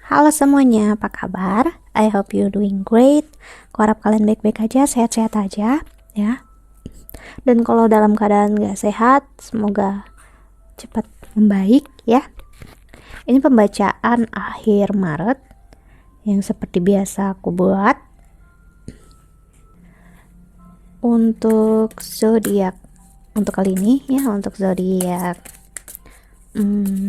Halo semuanya, apa kabar? I hope you doing great. Kuharap kalian baik-baik aja, sehat-sehat aja ya. Dan kalau dalam keadaan gak sehat, semoga cepat membaik ya. Ini pembacaan akhir Maret yang seperti biasa aku buat untuk zodiak untuk kali ini ya, untuk zodiak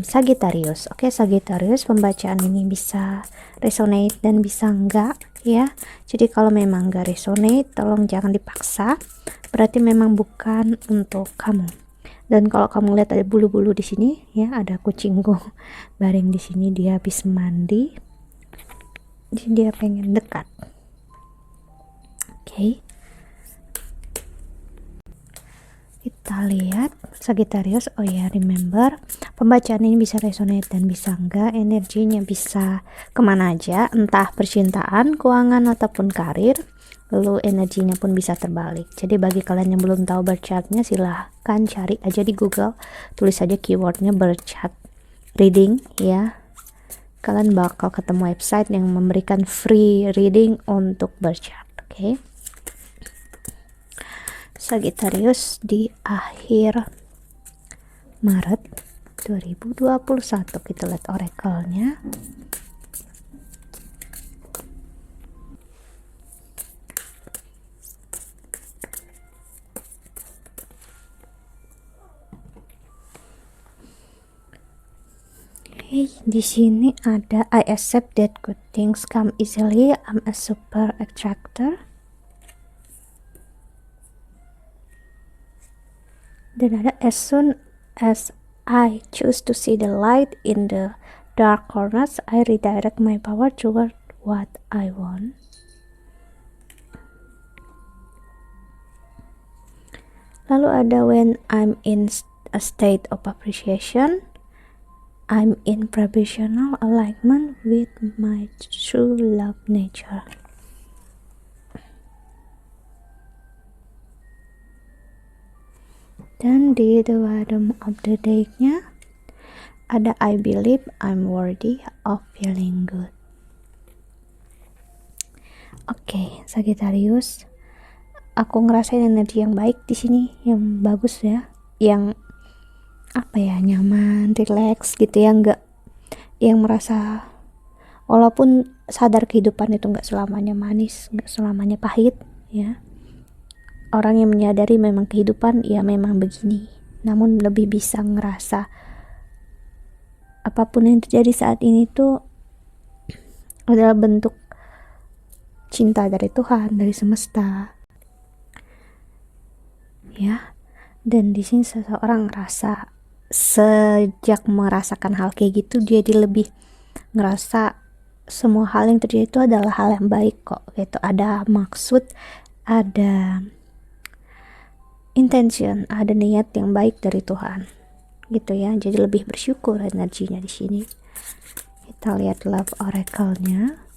Sagittarius. Oke, Sagittarius, pembacaan ini bisa resonate dan bisa enggak ya. Jadi kalau memang enggak resonate, tolong jangan dipaksa. Berarti memang bukan untuk kamu. Dan kalau kamu lihat ada bulu-bulu di sini ya, ada kucingku baring di sini, dia habis mandi. Jadi dia pengen dekat. Oke. Kita lihat Sagittarius. Oh ya, remember, pembacaan ini bisa resonate dan bisa enggak, energinya bisa kemana aja, entah percintaan, keuangan, ataupun karir. Lalu energinya pun bisa terbalik. Jadi bagi kalian yang belum tahu birth chartnya, silahkan cari aja di Google, tulis aja keywordnya birth chart reading ya. Kalian bakal ketemu website yang memberikan free reading untuk birth chart. Oke. Sagittarius di akhir Maret 2021, kita lihat oracle-nya. Di sini ada I accept that good things come easily, I'm a super attractor. Dan ada as soon as I choose to see the light in the dark corners, I redirect my power toward what I want. Lalu ada when I'm in a state of appreciation, I'm in provisional alignment with my true love nature. Dan di the bottom of the deck-nya ada I believe I'm worthy of feeling good. Oke, Sagittarius, aku ngerasain energi yang baik di sini, yang bagus ya, yang apa ya, nyaman, relax gitu ya, enggak yang merasa walaupun sadar kehidupan itu enggak selamanya manis, enggak selamanya pahit ya. Orang yang menyadari memang kehidupan ya memang begini, namun lebih bisa ngerasa apapun yang terjadi saat ini tuh adalah bentuk cinta dari Tuhan, dari semesta ya. Dan di sini seseorang ngerasa sejak merasakan hal kayak gitu, dia lebih ngerasa semua hal yang terjadi itu adalah hal yang baik kok gitu, ada maksud, ada intention, ada niat yang baik dari Tuhan gitu ya. Jadi lebih bersyukur energinya di sini. Kita lihat love oracle-nya.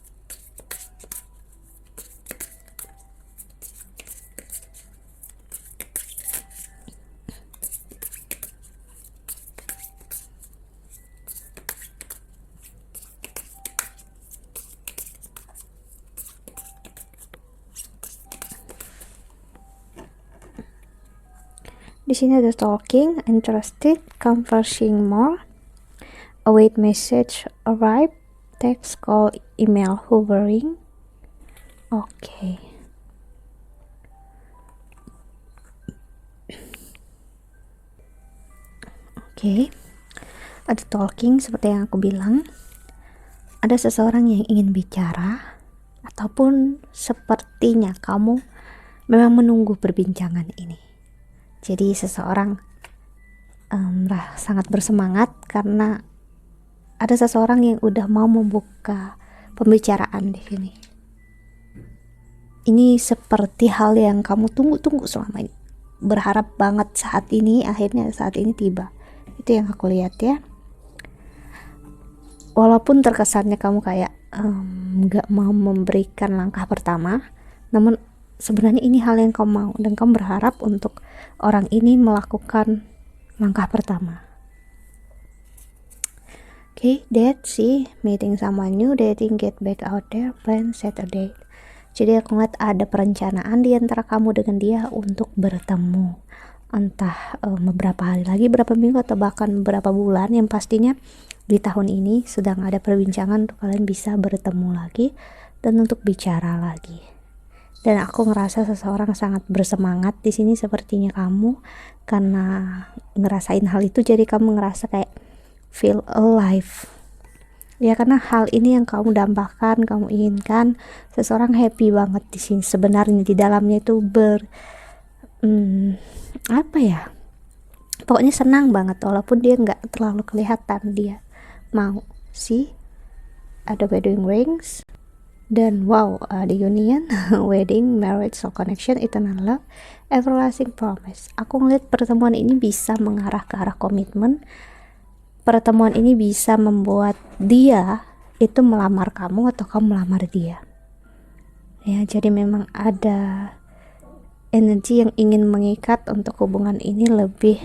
Di sini ada talking, interested, conversing more, await message arrive, text, call, email, hovering. Oke. Ada talking seperti yang aku bilang. Ada seseorang yang ingin bicara, ataupun sepertinya kamu memang menunggu perbincangan ini. Jadi seseorang sangat bersemangat karena ada seseorang yang udah mau membuka pembicaraan di sini. Ini seperti hal yang kamu tunggu-tunggu selama ini. Berharap banget saat ini, akhirnya saat ini tiba. Itu yang aku lihat ya. Walaupun terkesannya kamu kayak nggak mau memberikan langkah pertama, namun sebenarnya ini hal yang kamu mau dan kamu berharap untuk orang ini melakukan langkah pertama. Okay, date sih, meeting someone new, dating, get back out there, plan, set a date. Jadi aku ngeliat ada perencanaan di antara kamu dengan dia untuk bertemu, entah beberapa hari lagi, berapa minggu, atau bahkan beberapa bulan. Yang pastinya di tahun ini sedang ada perbincangan untuk kalian bisa bertemu lagi dan untuk bicara lagi. Dan aku ngerasa seseorang sangat bersemangat di sini, sepertinya kamu, karena ngerasain hal itu. Jadi kamu ngerasa kayak feel alive ya, karena hal ini yang kamu dambakan, kamu inginkan. Seseorang happy banget di sini sebenarnya, di dalamnya itu apa ya, pokoknya senang banget, walaupun dia nggak terlalu kelihatan dia mau sih. Ada wedding rings dan wow, the union, wedding, marriage, soul connection, eternal love, everlasting promise. Aku ngeliat pertemuan ini bisa mengarah ke arah komitmen. Pertemuan ini bisa membuat dia itu melamar kamu atau kamu melamar dia ya. Jadi memang ada energi yang ingin mengikat untuk hubungan ini lebih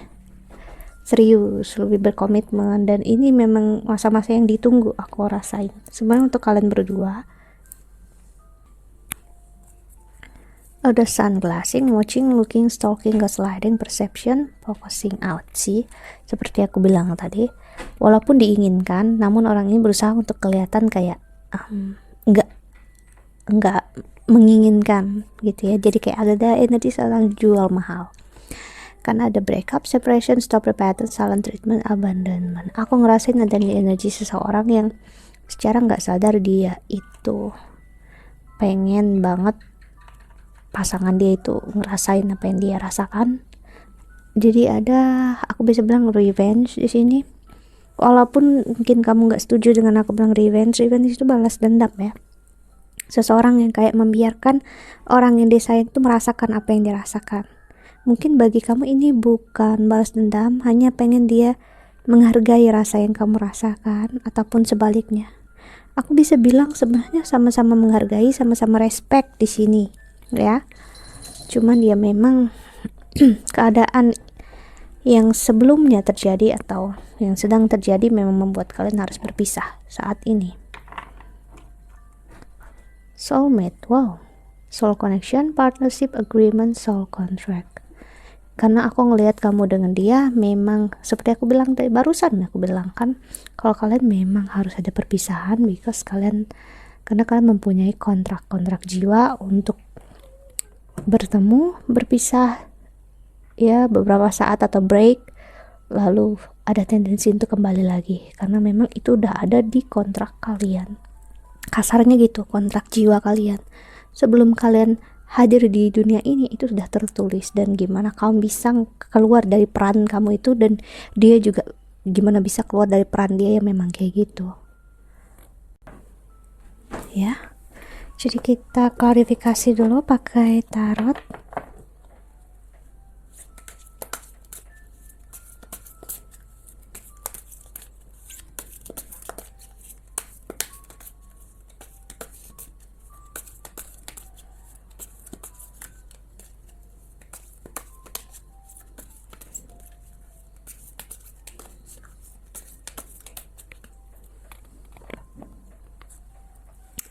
serius, lebih berkomitmen, dan ini memang masa-masa yang ditunggu aku rasain sebenarnya untuk kalian berdua. Ada sunglassing, watching, looking, stalking, gaslighting, perception, focusing out sih. Seperti aku bilang tadi, walaupun diinginkan, namun orang ini berusaha untuk kelihatan kayak enggak menginginkan gitu ya. Jadi kayak ada energi saling jual mahal. Karena ada breakup, separation, stop pattern, silent treatment, abandonment. Aku ngerasain adanya energi seseorang yang secara nggak sadar dia itu pengen banget pasangan dia itu ngerasain apa yang dia rasakan. Jadi ada, aku bisa bilang revenge di sini. Walaupun mungkin kamu nggak setuju dengan aku bilang revenge itu balas dendam ya. Seseorang yang kayak membiarkan orang yang dia sayang itu merasakan apa yang dia rasakan. Mungkin bagi kamu ini bukan balas dendam, hanya pengen dia menghargai rasa yang kamu rasakan, ataupun sebaliknya. Aku bisa bilang sebenarnya sama-sama menghargai, sama-sama respect di sini ya. Cuman dia memang keadaan yang sebelumnya terjadi atau yang sedang terjadi memang membuat kalian harus berpisah saat ini. Soulmate, wow, soul connection, partnership, agreement, soul contract. Karena aku ngelihat kamu dengan dia memang seperti aku bilang tadi barusan, aku bilang kan kalau kalian memang harus ada perpisahan because karena kalian mempunyai kontrak jiwa untuk bertemu, berpisah ya beberapa saat atau break, lalu ada tendensi untuk kembali lagi karena memang itu udah ada di kontrak kalian. Kasarnya gitu, kontrak jiwa kalian sebelum kalian hadir di dunia ini itu sudah tertulis. Dan gimana kamu bisa keluar dari peran kamu itu, dan dia juga gimana bisa keluar dari peran dia yang memang kayak gitu ya. Jadi kita klarifikasi dulu pakai tarot.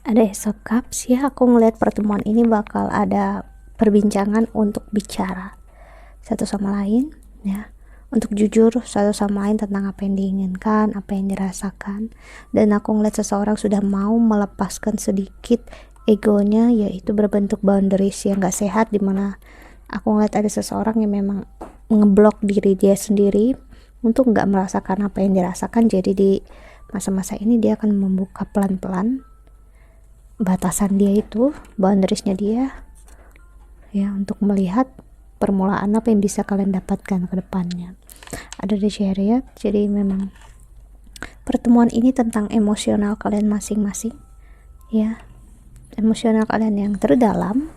Ada Ace of Cups ya. Aku ngelihat pertemuan ini bakal ada perbincangan untuk bicara satu sama lain ya, untuk jujur satu sama lain tentang apa yang diinginkan, apa yang dirasakan. Dan aku ngeliat seseorang sudah mau melepaskan sedikit egonya, yaitu berbentuk boundaries yang gak sehat, dimana aku ngeliat ada seseorang yang memang ngeblok diri dia sendiri untuk gak merasakan apa yang dirasakan. Jadi di masa-masa ini dia akan membuka pelan-pelan batasan dia itu, boundariesnya dia ya, untuk melihat permulaan apa yang bisa kalian dapatkan ke depannya. Ada The Chariot. Jadi memang pertemuan ini tentang emosional kalian masing-masing ya, emosional kalian yang terdalam.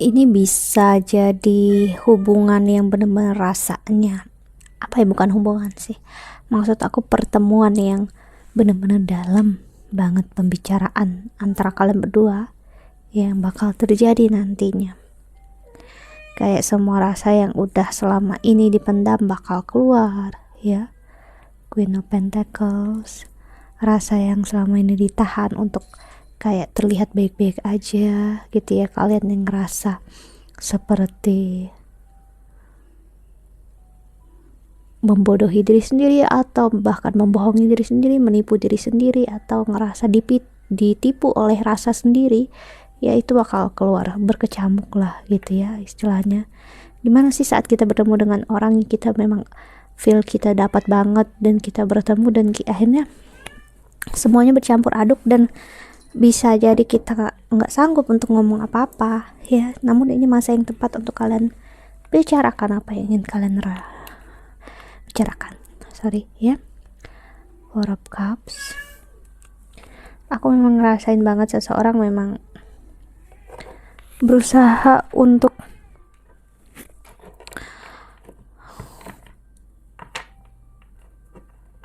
Ini bisa jadi hubungan yang benar-benar rasanya apa ya, bukan hubungan sih, maksud aku pertemuan yang benar-benar dalam banget pembicaraan antara kalian berdua yang bakal terjadi nantinya. Kayak semua rasa yang udah selama ini dipendam bakal keluar ya. Queen of Pentacles, rasa yang selama ini ditahan untuk kayak terlihat baik-baik aja gitu ya, kalian yang ngerasa seperti membodohi diri sendiri atau bahkan membohongi diri sendiri, menipu diri sendiri, atau ngerasa ditipu oleh rasa sendiri, ya itu bakal keluar berkecamuk lah gitu ya istilahnya. Gimana sih saat kita bertemu dengan orang yang kita memang feel kita dapat banget, dan kita bertemu dan akhirnya semuanya bercampur aduk dan bisa jadi kita nggak sanggup untuk ngomong apa-apa ya. Namun ini masa yang tepat untuk kalian bicarakan apa yang ingin kalian bicarakan, ya. Four of Cups, aku memang ngerasain banget seseorang memang berusaha untuk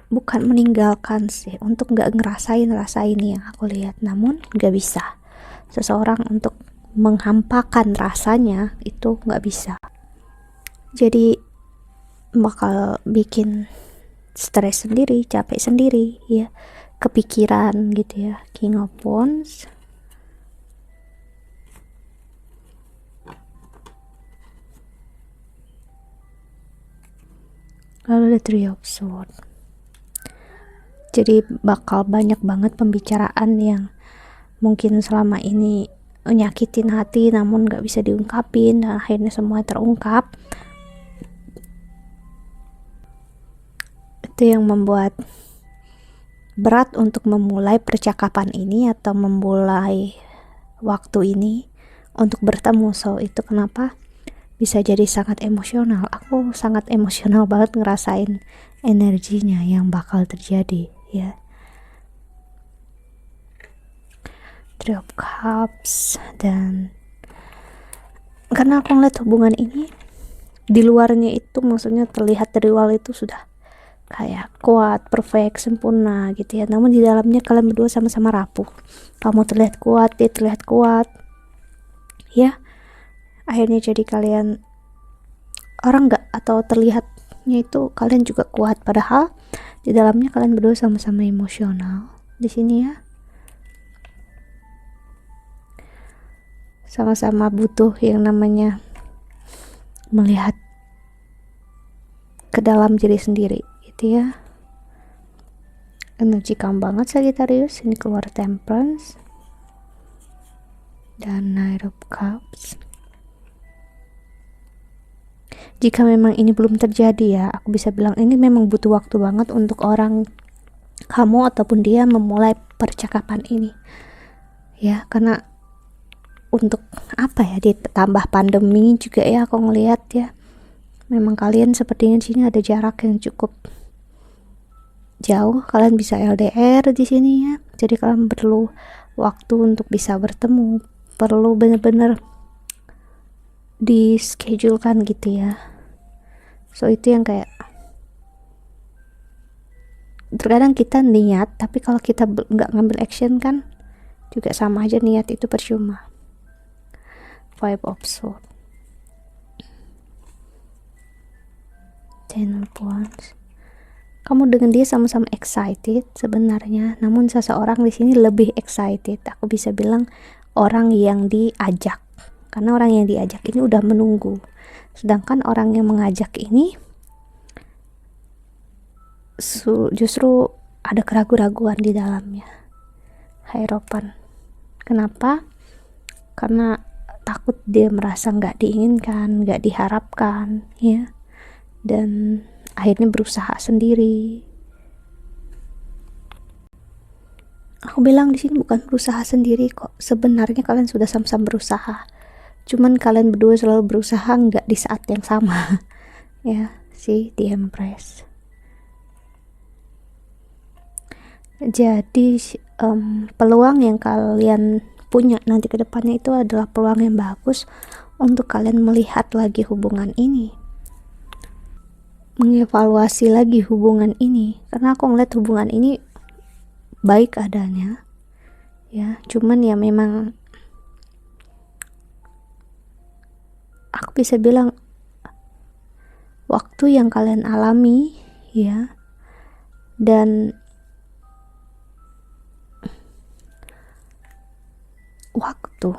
bukan meninggalkan sih, untuk nggak ngerasain rasa ini yang aku lihat, namun nggak bisa. Seseorang untuk menghampakan rasanya itu nggak bisa, jadi bakal bikin stres sendiri, capek sendiri ya, kepikiran gitu ya. King of Wands, lalu the Three of Swords. Jadi bakal banyak banget pembicaraan yang mungkin selama ini nyakitin hati namun gak bisa diungkapin, dan akhirnya semua terungkap. Itu yang membuat berat untuk memulai percakapan ini atau memulai waktu ini untuk bertemu. So itu kenapa bisa jadi sangat emosional. Aku sangat emosional banget ngerasain energinya yang bakal terjadi ya. Three of Cups, dan karena aku ngeliat hubungan ini di luarnya itu, maksudnya terlihat dari luar itu sudah kayak kuat, perfect, sempurna gitu ya, namun di dalamnya kalian berdua sama-sama rapuh. Kamu terlihat kuat, dia terlihat kuat ya, akhirnya jadi kalian orang nggak, atau terlihatnya itu kalian juga kuat, padahal di dalamnya kalian berdua sama-sama emosional di sini ya, sama-sama butuh yang namanya melihat ke dalam diri sendiri gitu ya. Energi kamu banget Sagittarius, ini keluar Temperance dan Knight of Cups. Jika memang ini belum terjadi ya, aku bisa bilang ini memang butuh waktu banget untuk orang kamu ataupun dia memulai percakapan ini ya, karena untuk apa ya, ditambah pandemi juga ya, aku ngelihat ya memang kalian sepertinya di sini ada jarak yang cukup jauh, kalian bisa LDR di sini ya, jadi kalian perlu waktu untuk bisa bertemu, perlu bener-bener di schedulekan gitu ya. So itu yang kayak terkadang kita niat, tapi kalau kita nggak ngambil action kan juga sama aja, niat itu percuma. Five of Swords, Ten of Wands. Kamu dengan dia sama-sama excited sebenarnya, namun seseorang di sini lebih excited. Aku bisa bilang orang yang diajak, karena orang yang diajak ini udah menunggu, sedangkan orang yang mengajak ini justru ada keraguan-raguan di dalamnya. Hierophant. Kenapa? Karena takut dia merasa nggak diinginkan, nggak diharapkan ya, dan akhirnya berusaha sendiri. Aku bilang di sini bukan berusaha sendiri kok, sebenarnya kalian sudah sama-sama berusaha, cuman kalian berdua selalu berusaha nggak di saat yang sama ya. Si The Empress. Jadi peluang yang kalian punya nanti ke depannya itu adalah peluang yang bagus untuk kalian melihat lagi hubungan ini, mengevaluasi lagi hubungan ini, karena aku ngeliat hubungan ini baik adanya ya, cuman ya memang aku bisa bilang waktu yang kalian alami ya, dan waktu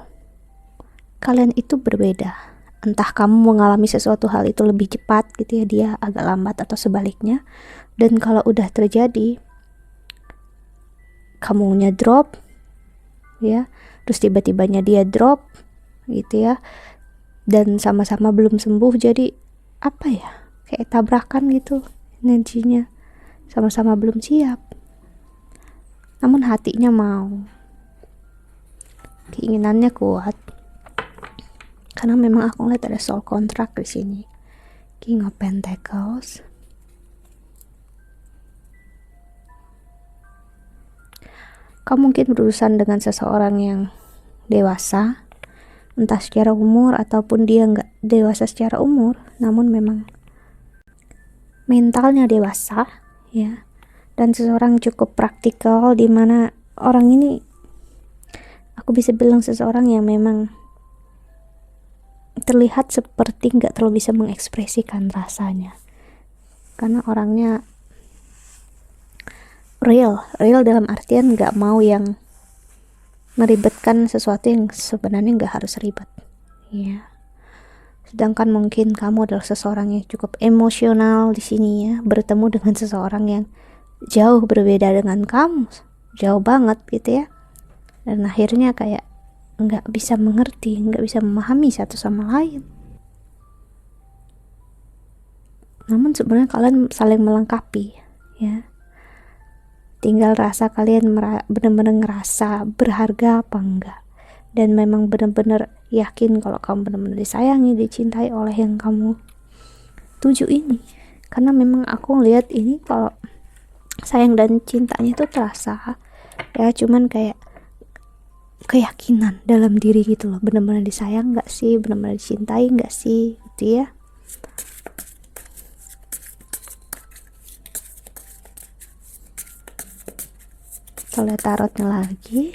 kalian itu berbeda. Entah kamu mengalami sesuatu hal itu lebih cepat gitu ya, dia agak lambat, atau sebaliknya. Dan kalau udah terjadi, kamunya drop ya, terus tiba-tibanya dia drop gitu ya, dan sama-sama belum sembuh, jadi apa ya, kayak tabrakan gitu energinya, sama-sama belum siap, namun hatinya mau, keinginannya kuat. Karena memang aku ngeliat ada soul contract di sini, King of Pentacles. Kamu mungkin berurusan dengan seseorang yang dewasa, entah secara umur ataupun dia nggak dewasa secara umur, namun memang mentalnya dewasa ya, dan seseorang cukup praktikal, dimana orang ini aku bisa bilang seseorang yang memang terlihat seperti nggak terlalu bisa mengekspresikan rasanya, karena orangnya real dalam artian nggak mau yang meribetkan sesuatu yang sebenarnya nggak harus ribet ya. Sedangkan mungkin kamu adalah seseorang yang cukup emosional di sini ya, bertemu dengan seseorang yang jauh berbeda dengan kamu, jauh banget gitu ya, dan akhirnya kayak nggak bisa mengerti, nggak bisa memahami satu sama lain. Namun sebenarnya kalian saling melengkapi ya, tinggal rasa kalian benar-benar ngerasa berharga apa enggak, dan memang benar-benar yakin kalau kamu benar-benar disayangi, dicintai oleh yang kamu tuju ini. Karena memang aku lihat ini kalau sayang dan cintanya itu terasa ya, cuman kayak keyakinan dalam diri gitu loh, benar-benar disayang nggak sih, benar-benar dicintai nggak sih gitu ya. Kita lihat tarotnya lagi.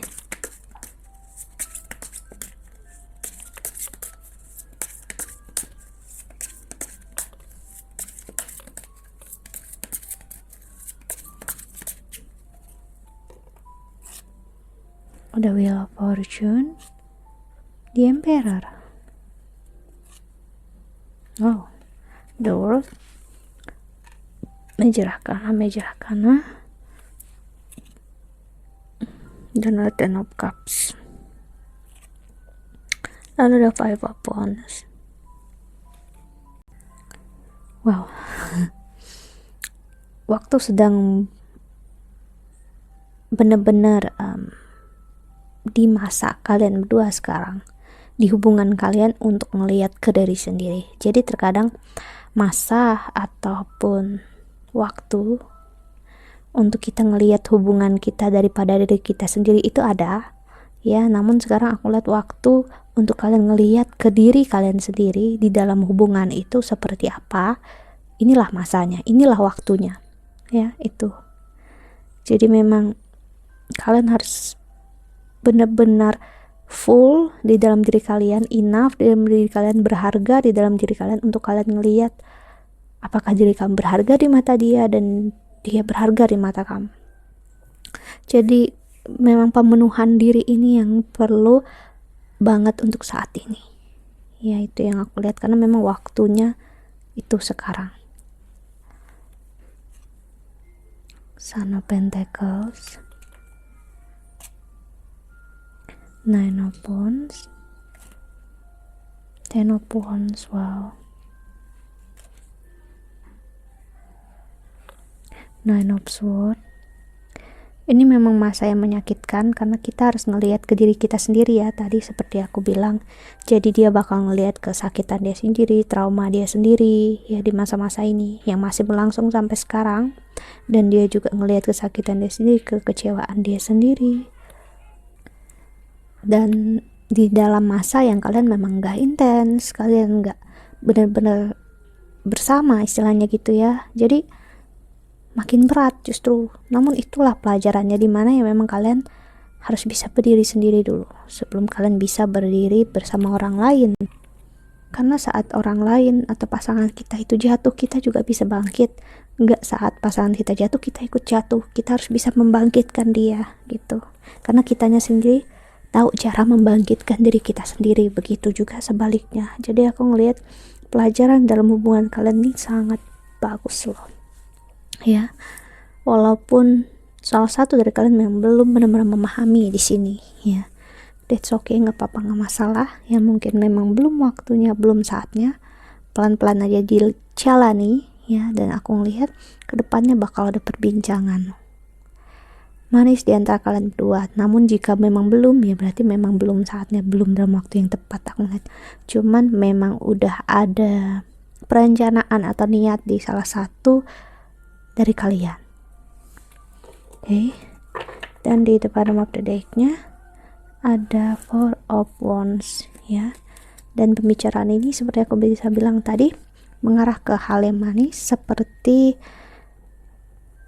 The Wheel of Fortune, The Emperor, oh, The World, Major Arcana, dan The Ten of Cups, lalu The Five of Wands. Wow, waktu sedang benar-benar di masa kalian berdua sekarang, di hubungan kalian, untuk melihat ke diri sendiri. Jadi terkadang masa ataupun waktu untuk kita ngelihat hubungan kita daripada diri kita sendiri itu ada ya, namun sekarang aku lihat waktu untuk kalian ngelihat ke diri kalian sendiri di dalam hubungan itu seperti apa. Inilah masanya, inilah waktunya ya, itu. Jadi memang kalian harus benar-benar full di dalam diri kalian, enough di dalam diri kalian, berharga di dalam diri kalian, untuk kalian ngelihat apakah diri kamu berharga di mata dia dan dia berharga di mata kamu. Jadi memang pemenuhan diri ini yang perlu banget untuk saat ini ya, itu yang aku lihat, karena memang waktunya itu sekarang. Son of Pentacles, Nine of Wands, Ten of Wands, wow, Nine of Swords. Ini memang masa yang menyakitkan, karena kita harus ngelihat ke diri kita sendiri ya, tadi seperti aku bilang. Jadi dia bakal ngelihat kesakitan dia sendiri, trauma dia sendiri ya di masa-masa ini yang masih berlangsung sampai sekarang, dan dia juga ngelihat kesakitan dia sendiri, kekecewaan dia sendiri. Dan di dalam masa yang kalian memang gak intens, kalian gak benar-benar bersama istilahnya gitu ya, jadi makin berat justru. Namun itulah pelajarannya, dimana ya memang kalian harus bisa berdiri sendiri dulu sebelum kalian bisa berdiri bersama orang lain. Karena saat orang lain atau pasangan kita itu jatuh, kita juga bisa bangkit. Nggak saat pasangan kita jatuh, kita ikut jatuh. Kita harus bisa membangkitkan dia gitu. Karena kitanya sendiri tahu cara membangkitkan diri kita sendiri. Begitu juga sebaliknya. Jadi aku ngelihat pelajaran dalam hubungan kalian ini sangat bagus loh. Ya, walaupun salah satu dari kalian yang belum benar-benar memahami di sini, ya. That's okay, nggak apa-apa, nggak masalah. Ya mungkin memang belum waktunya, belum saatnya. Pelan-pelan aja dijalani, ya. Dan aku ngelihat kedepannya bakal ada perbincangan manis di antara kalian berdua. Namun jika memang belum, ya berarti memang belum saatnya, belum dalam waktu yang tepat. Aku ngeliat, cuman memang udah ada perencanaan atau niat di salah satu dari kalian. Oke. Dan di bottom of the deck-nya ada Four of Wands, ya. Dan pembicaraan ini seperti aku bisa bilang tadi mengarah ke hal yang manis, seperti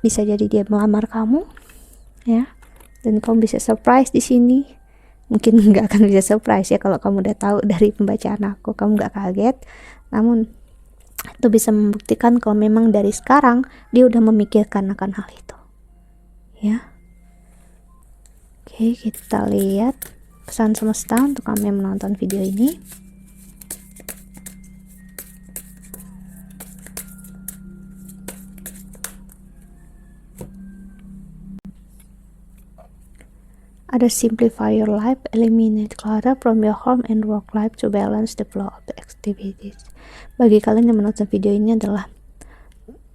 bisa jadi dia melamar kamu, ya. Dan kamu bisa surprise di sini. Mungkin nggak akan bisa surprise ya kalau kamu udah tahu dari pembacaan aku, kamu nggak kaget. Namun itu bisa membuktikan kalau memang dari sekarang dia udah memikirkan akan hal itu, ya. Oke, kita lihat pesan semesta untuk kamu yang menonton video ini. Ada simplify your life, eliminate clutter from your home and work life to balance the flow of the activities. Bagi kalian yang menonton video ini adalah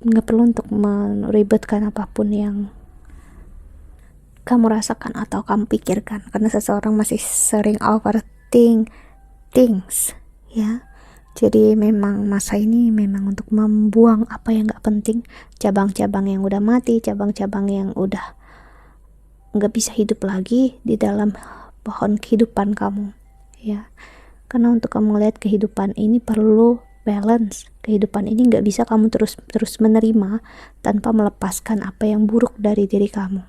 nggak perlu untuk meribetkan apapun yang kamu rasakan atau kamu pikirkan, karena seseorang masih sering overthink things, ya. Jadi memang masa ini memang untuk membuang apa yang gak penting, cabang-cabang yang udah mati, cabang-cabang yang udah gak bisa hidup lagi di dalam pohon kehidupan kamu, ya. Karena untuk kamu lihat kehidupan ini perlu balance. Kehidupan ini gak bisa kamu terus menerima tanpa melepaskan apa yang buruk dari diri kamu.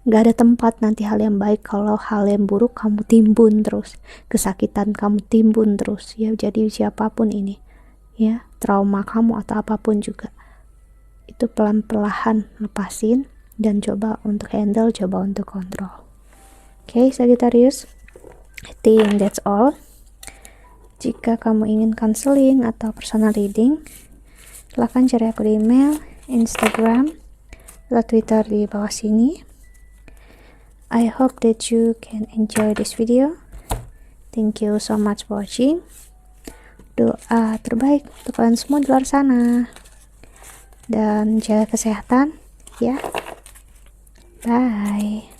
Gak ada tempat nanti hal yang baik kalau hal yang buruk kamu timbun terus, kesakitan kamu timbun terus, ya. Jadi siapapun ini, ya, trauma kamu atau apapun juga, itu pelan-pelan lepasin dan coba untuk handle, coba untuk kontrol. Oke, Sagittarius, I think that's all. Jika kamu ingin counseling atau personal reading, silahkan cari aku di email, Instagram, atau Twitter di bawah sini. I hope that you can enjoy this video. Thank you so much for watching. Doa terbaik untuk kalian semua di luar sana. Dan jaga kesehatan, ya. Bye.